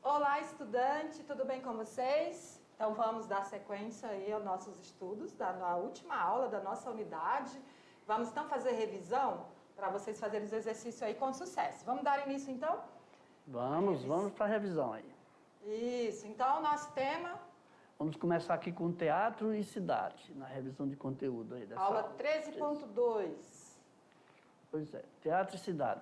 Olá, estudante, tudo bem com vocês? Então vamos dar sequência aí aos nossos estudos na última aula da nossa unidade. Vamos então fazer revisão para vocês fazerem os exercícios aí com sucesso. Vamos dar início então? Vamos para a revisão aí. Isso, então o nosso tema... Vamos começar aqui com teatro e cidade, na revisão de conteúdo aí dessa aula 13.2. Pois é, teatro e cidade.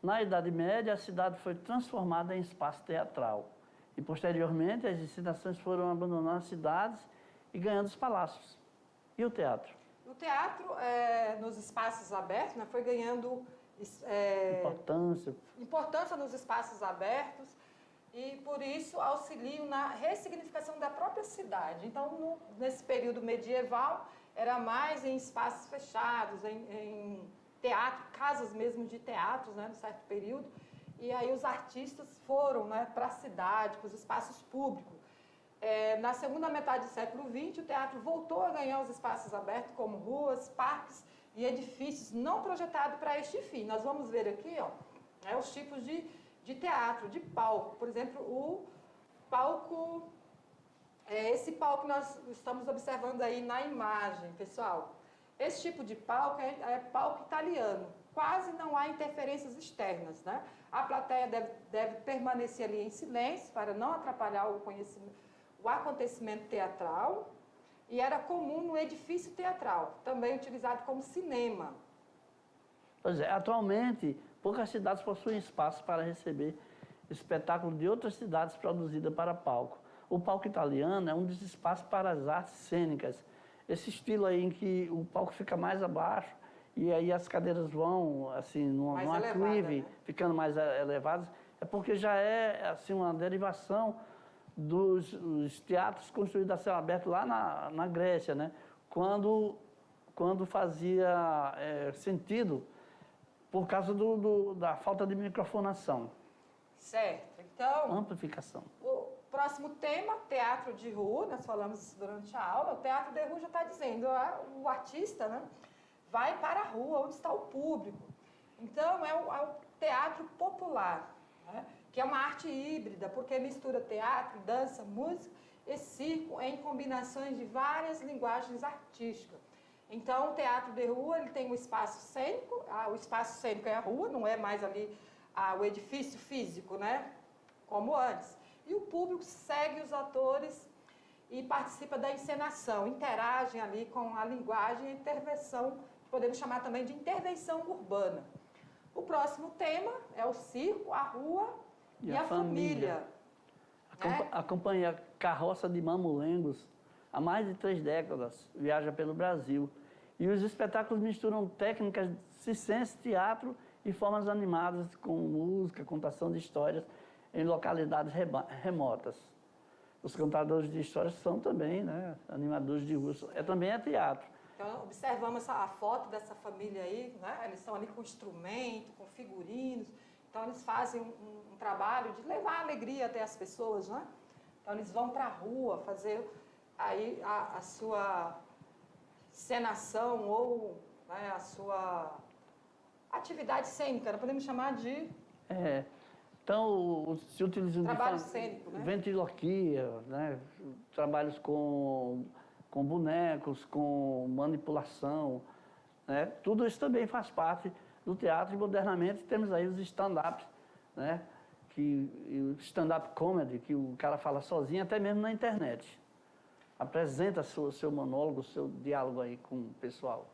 Na Idade Média, a cidade foi transformada em espaço teatral. E, posteriormente, as encenações foram abandonando as cidades e ganhando os palácios. E o teatro? O teatro, nos espaços abertos, né, foi ganhando importância nos espaços abertos e, por isso, auxiliam na ressignificação da própria cidade. Então, nesse período medieval, era mais em espaços fechados, em teatro, casas mesmo de teatros, né, num certo período, e aí os artistas foram, né, para a cidade, para os espaços públicos. Na segunda metade do século XX, o teatro voltou a ganhar os espaços abertos, como ruas, parques e edifícios não projetados para este fim. Nós vamos ver aqui, ó, os tipos de teatro, de palco. Por exemplo, o palco, esse palco que nós estamos observando aí na imagem, pessoal. Esse tipo de palco é palco italiano. Quase não há interferências externas, né? A plateia deve permanecer ali em silêncio para não atrapalhar o acontecimento teatral. E era comum no edifício teatral, também utilizado como cinema. Pois é, atualmente, poucas cidades possuem espaço para receber espetáculos de outras cidades produzidas para palco. O palco italiano é um dos espaços para as artes cênicas. Esse estilo aí em que o palco fica mais abaixo e aí as cadeiras vão, assim, num aclive, né? Ficando mais elevadas, é porque já é, assim, uma derivação dos teatros construídos a céu aberto lá na Grécia, né? Quando fazia sentido por causa da falta de microfonação. Certo, então... Amplificação. O próximo tema, teatro de rua, nós falamos isso durante a aula. O teatro de rua já está dizendo, o artista, né, vai para a rua, onde está o público. Então, é o teatro popular, né, que é uma arte híbrida, porque mistura teatro, dança, música e circo em combinações de várias linguagens artísticas. Então, o teatro de rua ele tem um espaço cênico, o espaço cênico é a rua, não é mais ali o edifício físico, né, como antes. E o público segue os atores e participa da encenação, interagem ali com a linguagem e intervenção, que podemos chamar também de intervenção urbana. O próximo tema é o circo, a rua e a família. A companhia Carroça de Mamulengos, há mais de 3 décadas, viaja pelo Brasil. E os espetáculos misturam técnicas circense, teatro e formas animadas com música, contação de histórias em localidades remotas. Os contadores de histórias são também, né, animadores de rua, também é teatro. Então, observamos a foto dessa família aí, né, eles estão ali com instrumento, com figurinos, então eles fazem um trabalho de levar alegria até as pessoas, né? Então eles vão para a rua fazer aí a sua encenação ou, né, a sua atividade cênica, nós podemos chamar de... Então, se utiliza trabalho cênico, né? Ventriloquia, né? Trabalhos com bonecos, com manipulação, né? Tudo isso também faz parte do teatro. E modernamente temos aí os stand-ups, né? O stand-up comedy, que o cara fala sozinho, até mesmo na internet. Apresenta seu monólogo, seu diálogo aí com o pessoal.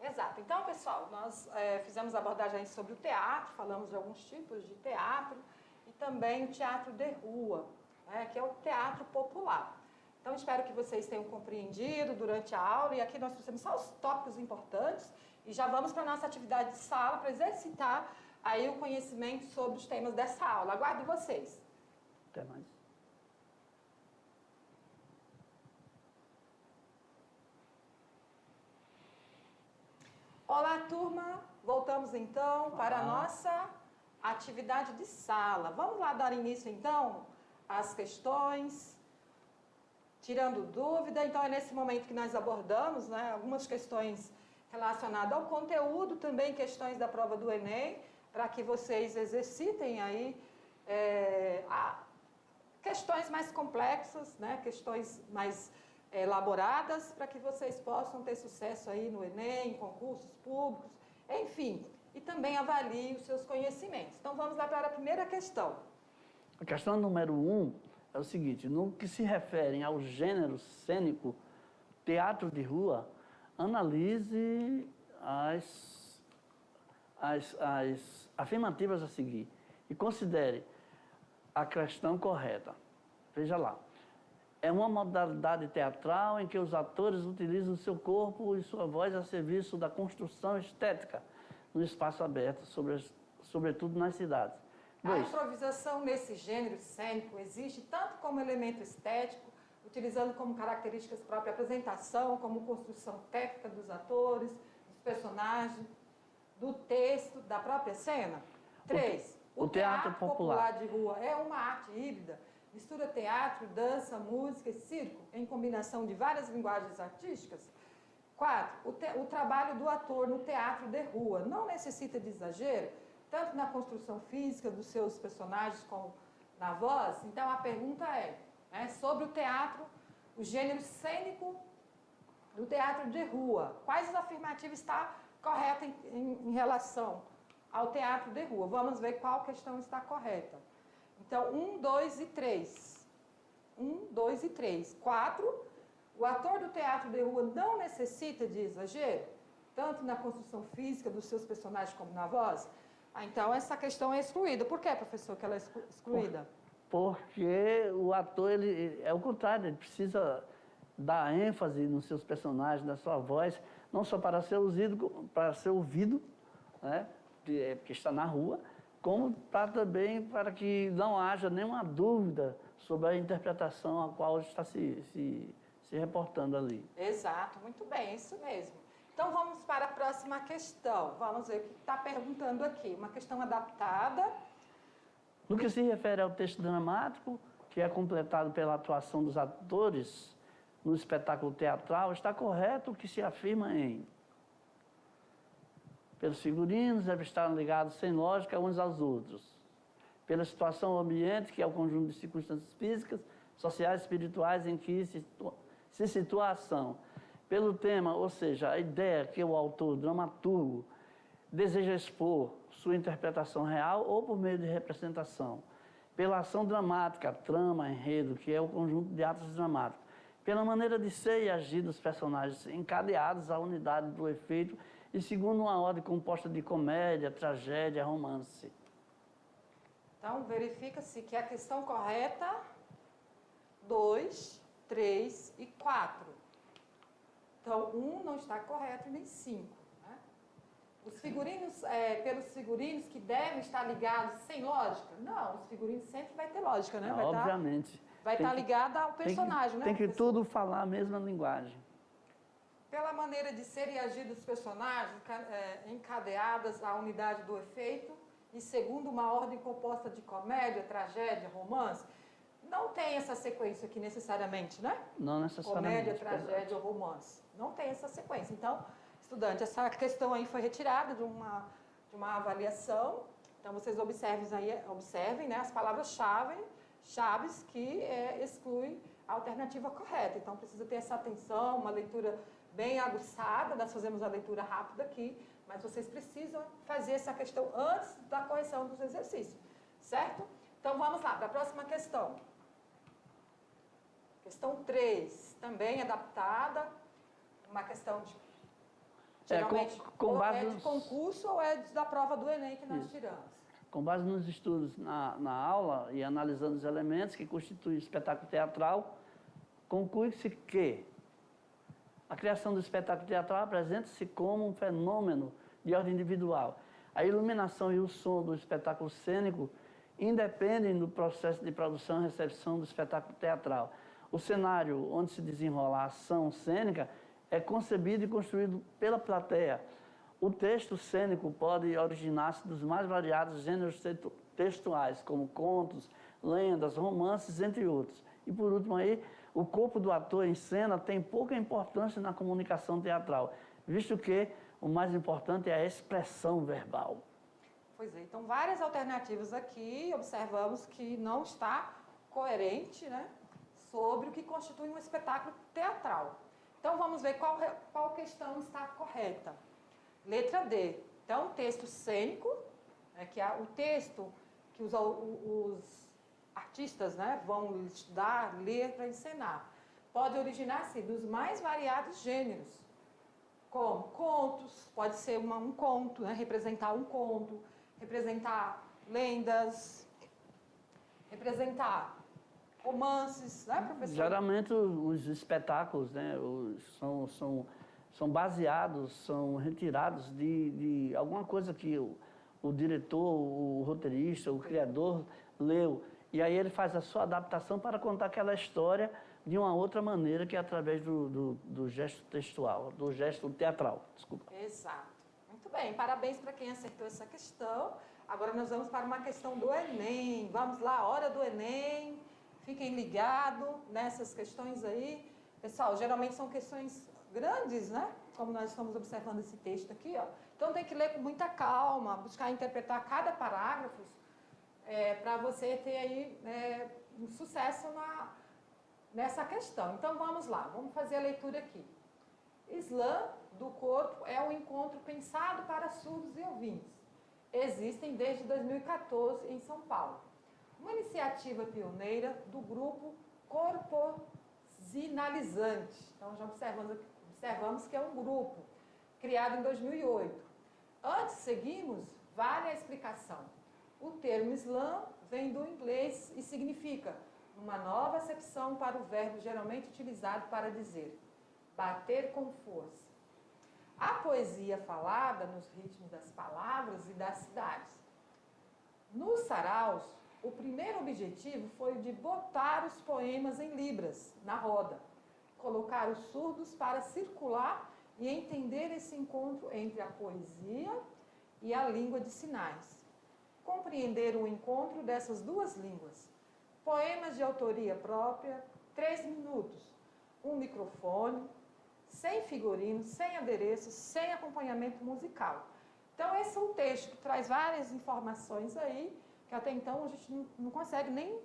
Exato. Então, pessoal, nós fizemos abordagem sobre o teatro, falamos de alguns tipos de teatro e também o teatro de rua, né, que é o teatro popular. Então, espero que vocês tenham compreendido durante a aula e aqui nós trouxemos só os tópicos importantes e já vamos para a nossa atividade de sala para exercitar aí o conhecimento sobre os temas dessa aula. Aguardo vocês. Até mais. Olá, turma! Voltamos então para a nossa atividade de sala. Vamos lá dar início então às questões, tirando dúvida. Então é nesse momento que nós abordamos, né, algumas questões relacionadas ao conteúdo, também questões da prova do Enem, para que vocês exercitem aí questões mais complexas, né? Questões mais elaboradas, para que vocês possam ter sucesso aí no Enem, em concursos públicos, enfim, e também avaliem os seus conhecimentos. Então, vamos lá para a primeira questão. A questão número 1 é o seguinte: no que se refere ao gênero cênico, teatro de rua, analise as afirmativas a seguir e considere a questão correta. Veja lá. É uma modalidade teatral em que os atores utilizam seu corpo e sua voz a serviço da construção estética no espaço aberto, sobretudo nas cidades. A improvisação nesse gênero cênico existe tanto como elemento estético, utilizando como características própria apresentação, como construção técnica dos atores, dos personagens, do texto, da própria cena. 3. O teatro popular de rua é uma arte híbrida, mistura teatro, dança, música e circo, em combinação de várias linguagens artísticas. 4. O trabalho do ator no teatro de rua não necessita de exagero, tanto na construção física dos seus personagens como na voz. Então, a pergunta é, sobre o teatro, o gênero cênico do teatro de rua. Quais as afirmativas está correta em relação ao teatro de rua? Vamos ver qual questão está correta. Então, 1, 2 e 3. 1, 2 e 3. 4. O ator do teatro de rua não necessita de exagero, tanto na construção física dos seus personagens como na voz? Então, essa questão é excluída. Por que, professor, que ela é excluída? Porque o ator, ele é o contrário, ele precisa dar ênfase nos seus personagens, na sua voz, não só para ser ouvido, né, que está na rua, como também para que não haja nenhuma dúvida sobre a interpretação a qual está se reportando ali. Exato, muito bem, isso mesmo. Então, vamos para a próxima questão. Vamos ver o que está perguntando aqui. Uma questão adaptada. No que se refere ao texto dramático, que é completado pela atuação dos atores no espetáculo teatral, está correto o que se afirma em: pelos figurinos, devem estar ligados sem lógica uns aos outros. Pela situação ambiente, que é o conjunto de circunstâncias físicas, sociais e espirituais em que se situa a ação. Pelo tema, ou seja, a ideia que o autor, dramaturgo, deseja expor sua interpretação real ou por meio de representação. Pela ação dramática, trama, enredo, que é o conjunto de atos dramáticos. Pela maneira de ser e agir dos personagens encadeados à unidade do efeito e segundo uma ordem composta de comédia, tragédia, romance. Então, verifica-se que a questão correta, 2, 3 e 4. Então, 1 não está correto e nem 5. Né? Os figurinos, pelos figurinos que devem estar ligados sem lógica? Não, os figurinos sempre vai ter lógica, né? Não, obviamente. Vai estar ligado ao personagem, né? Tem que tudo falar a mesma linguagem. Pela maneira de ser e agir dos personagens, encadeadas à unidade do efeito, e segundo uma ordem composta de comédia, tragédia, romance, não tem essa sequência aqui necessariamente, né? Não necessariamente. Comédia, tragédia ou romance. Não tem essa sequência. Então, estudante, essa questão aí foi retirada de uma avaliação. Então, vocês observem, né, as palavras-chave que excluem a alternativa correta. Então, precisa ter essa atenção, uma leitura bem aguçada. Nós fazemos a leitura rápida aqui, mas vocês precisam fazer essa questão antes da correção dos exercícios, certo? Então, vamos lá para a próxima questão. Questão 3, também adaptada, uma questão de, geralmente, de concurso ou é da prova do Enem que nós tiramos. Com base nos estudos na aula e analisando os elementos que constituem o espetáculo teatral, conclui-se que a criação do espetáculo teatral apresenta-se como um fenômeno de ordem individual. A iluminação e o som do espetáculo cênico independem do processo de produção e recepção do espetáculo teatral. O cenário onde se desenrola a ação cênica é concebido e construído pela plateia. O texto cênico pode originar-se dos mais variados gêneros textuais, como contos, lendas, romances, entre outros. E, por último, aí, o corpo do ator em cena tem pouca importância na comunicação teatral, visto que o mais importante é a expressão verbal. Pois é, então várias alternativas aqui, observamos que não está coerente, né, sobre o que constitui um espetáculo teatral. Então, vamos ver qual questão está correta. Letra D. Então, texto cênico, que é o texto que os artistas, né, vão estudar, ler para encenar. Pode originar-se dos mais variados gêneros, como contos, pode ser um conto, né, representar um conto, representar lendas, representar romances, né, professor? Geralmente os espetáculos, né, são baseados, são retirados de alguma coisa que o diretor, o roteirista, o criador leu. E aí ele faz a sua adaptação para contar aquela história de uma outra maneira, que é através do gesto textual, do gesto teatral. Desculpa. Exato. Muito bem, parabéns para quem acertou essa questão. Agora nós vamos para uma questão do Enem. Vamos lá, hora do Enem. Fiquem ligados nessas questões aí. Pessoal, geralmente são questões grandes, né? Como nós estamos observando esse texto aqui, ó. Então tem que ler com muita calma, buscar interpretar cada parágrafo para você ter aí um sucesso nessa questão. Então vamos lá, vamos fazer a leitura aqui. Slam do corpo é um encontro pensado para surdos e ouvintes. Existem desde 2014 em São Paulo. Uma iniciativa pioneira do grupo Corposinalizante. Então já observamos que é um grupo criado em 2008. Antes seguimos, vale a explicação. O termo slam vem do inglês e significa uma nova acepção para o verbo geralmente utilizado para dizer bater com força. A poesia falada nos ritmos das palavras e das cidades. Nos saraus, o primeiro objetivo foi o de botar os poemas em libras, na roda, colocar os surdos para circular e entender esse encontro entre a poesia e a língua de sinais. Compreender o encontro dessas duas línguas. Poemas de autoria própria, 3 minutos, um microfone, sem figurino, sem adereço, sem acompanhamento musical. Então, esse é um texto que traz várias informações aí, que até então a gente não consegue nem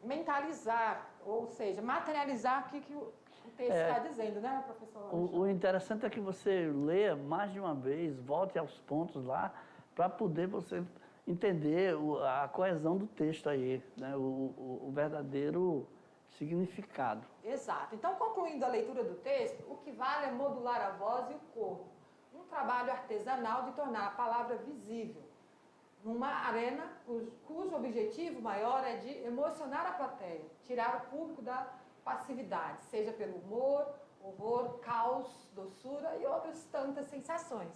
mentalizar, ou seja, materializar o que o texto está dizendo, né, professor? O interessante é que você leia mais de uma vez, volte aos pontos lá, para poder você entender a coesão do texto aí, né, o verdadeiro significado. Exato. Então, concluindo a leitura do texto, o que vale é modular a voz e o corpo. Um trabalho artesanal de tornar a palavra visível. Numa arena cujo objetivo maior é de emocionar a plateia, tirar o público da passividade, seja pelo humor, horror, caos, doçura e outras tantas sensações.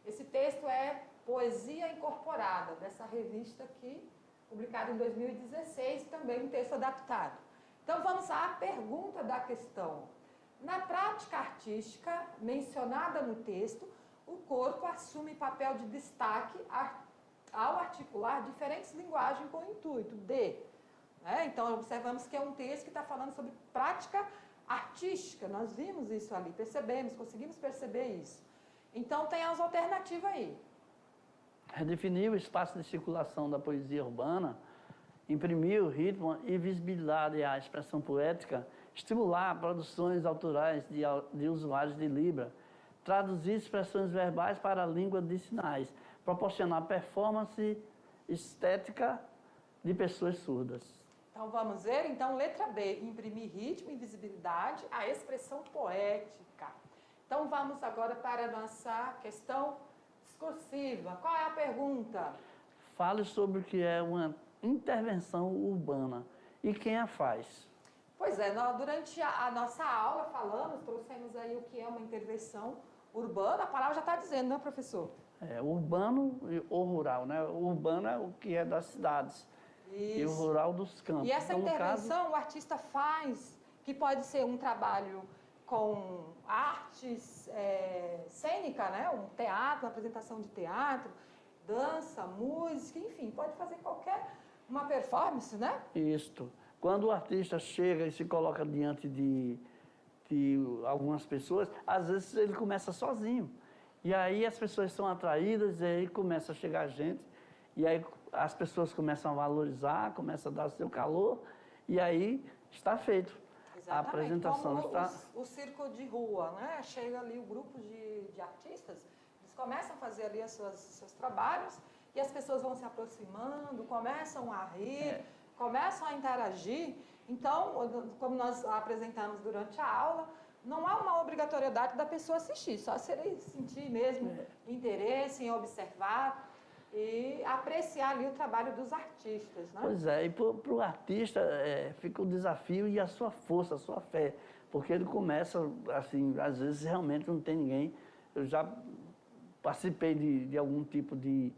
Esse texto é Poesia Incorporada, dessa revista aqui, publicada em 2016, e também um texto adaptado. Então, vamos à pergunta da questão. Na prática artística mencionada no texto, o corpo assume papel de destaque ao articular diferentes linguagens com o intuito de... Então, observamos que é um texto que está falando sobre prática artística. Nós vimos isso ali, percebemos, conseguimos perceber isso. Então, tem as alternativas aí. Redefinir o espaço de circulação da poesia urbana, imprimir o ritmo e visibilidade à expressão poética, estimular produções autorais de usuários de Libra, traduzir expressões verbais para a língua de sinais, proporcionar performance estética de pessoas surdas. Então, vamos ver? Então, letra B, imprimir ritmo e visibilidade à expressão poética. Então, vamos agora para a nossa questão discursiva. Qual é a pergunta? Fale sobre o que é uma intervenção urbana e quem a faz. Pois é, durante a nossa aula falamos, trouxemos aí o que é uma intervenção urbana. A palavra já está dizendo, né, professor? Urbano ou rural, né? O urbano é o que é das cidades. Isso. E o rural dos campos. E essa então, intervenção o artista faz, que pode ser um trabalho com artes cênica, né? Um teatro, uma apresentação de teatro, dança, música, enfim, pode fazer uma performance, né? Isso. Quando o artista chega e se coloca diante de algumas pessoas, às vezes ele começa sozinho. E aí as pessoas são atraídas e aí começa a chegar gente e aí as pessoas começam a valorizar, começam a dar o seu calor, e aí está feito. Exatamente. A apresentação Como está... o circo de rua, né? Chega ali o grupo de artistas, eles começam a fazer ali seus trabalhos e as pessoas vão se aproximando, começam a rir, começam a interagir. Então, como nós apresentamos durante a aula, não há uma obrigatoriedade da pessoa assistir, só se ele sentir mesmo interesse em observar e apreciar ali o trabalho dos artistas, né? Pois é, e para o artista fica o desafio e a sua força, a sua fé, porque ele começa, assim, às vezes realmente não tem ninguém. Eu já participei de algum tipo de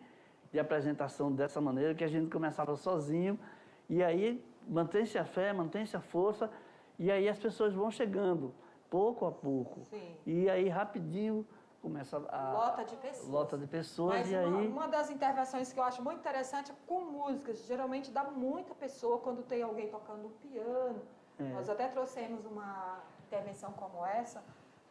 apresentação dessa maneira, que a gente começava sozinho, e aí mantém-se a fé, mantém-se a força, e aí as pessoas vão chegando, pouco a pouco. Sim. E aí rapidinho começa a... Lota de pessoas. Lota de pessoas. Mas e aí... uma das intervenções que eu acho muito interessante é com músicas. Geralmente dá muita pessoa quando tem alguém tocando piano. Nós até trouxemos uma intervenção como essa,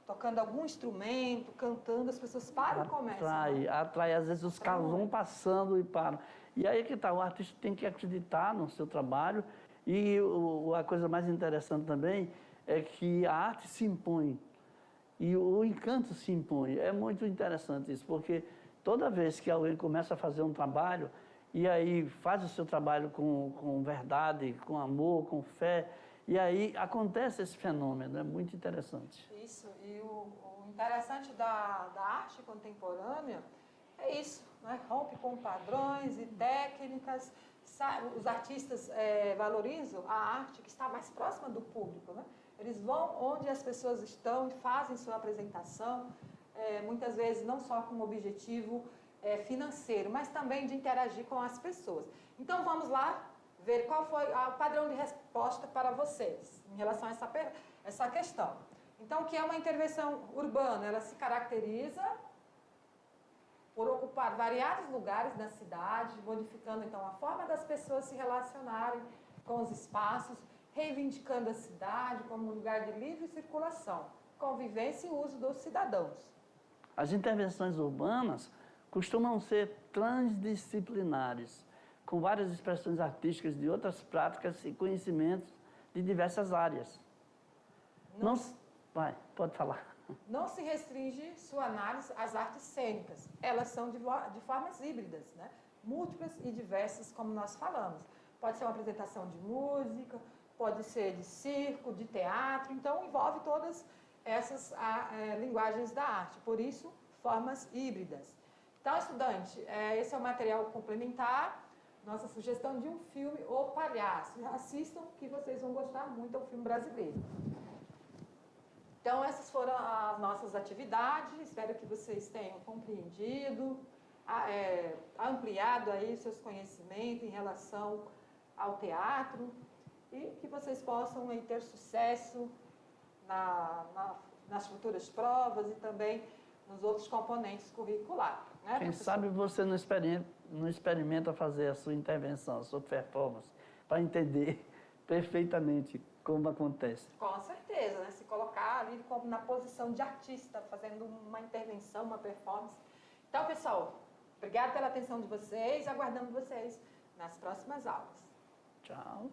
tocando algum instrumento, cantando, as pessoas param e começam. Atrai, às vezes os carros vão passando e param. E aí que tá, o artista tem que acreditar no seu trabalho. E a coisa mais interessante também é que a arte se impõe. E o encanto se impõe. É muito interessante isso, porque toda vez que alguém começa a fazer um trabalho, e aí faz o seu trabalho com verdade, com amor, com fé, e aí acontece esse fenômeno, é muito interessante. Isso, e o interessante da arte contemporânea é isso, né? Rompe com padrões e técnicas. Os artistas valorizam a arte que está mais próxima do público, né? Eles vão onde as pessoas estão e fazem sua apresentação, muitas vezes não só com o objetivo financeiro, mas também de interagir com as pessoas. Então vamos lá ver qual foi o padrão de resposta para vocês em relação a essa questão. Então, o que é uma intervenção urbana? Ela se caracteriza por ocupar variados lugares na cidade, modificando então a forma das pessoas se relacionarem com os espaços, reivindicando a cidade como um lugar de livre circulação, convivência e uso dos cidadãos. As intervenções urbanas costumam ser transdisciplinares, com várias expressões artísticas de outras práticas e conhecimentos de diversas áreas. Pode falar. Não se restringe sua análise às artes cênicas. Elas são de formas híbridas, né? Múltiplas e diversas, como nós falamos. Pode ser uma apresentação de música, pode ser de circo, de teatro, então envolve todas essas linguagens da arte, por isso, formas híbridas. Então, estudante, esse é o material complementar, nossa sugestão de um filme, O Palhaço. Assistam que vocês vão gostar muito, é um filme brasileiro. Então, essas foram as nossas atividades, espero que vocês tenham compreendido, ampliado aí seus conhecimentos em relação ao teatro e que vocês possam aí ter sucesso nas futuras provas e também nos outros componentes curriculares. Né, Quem sabe você não experimenta fazer a sua intervenção, a sua performance, para entender perfeitamente como acontece. Com certeza, né? Se colocar ali como na posição de artista, fazendo uma intervenção, uma performance. Então, pessoal, obrigada pela atenção de vocês, aguardando vocês nas próximas aulas. Tchau.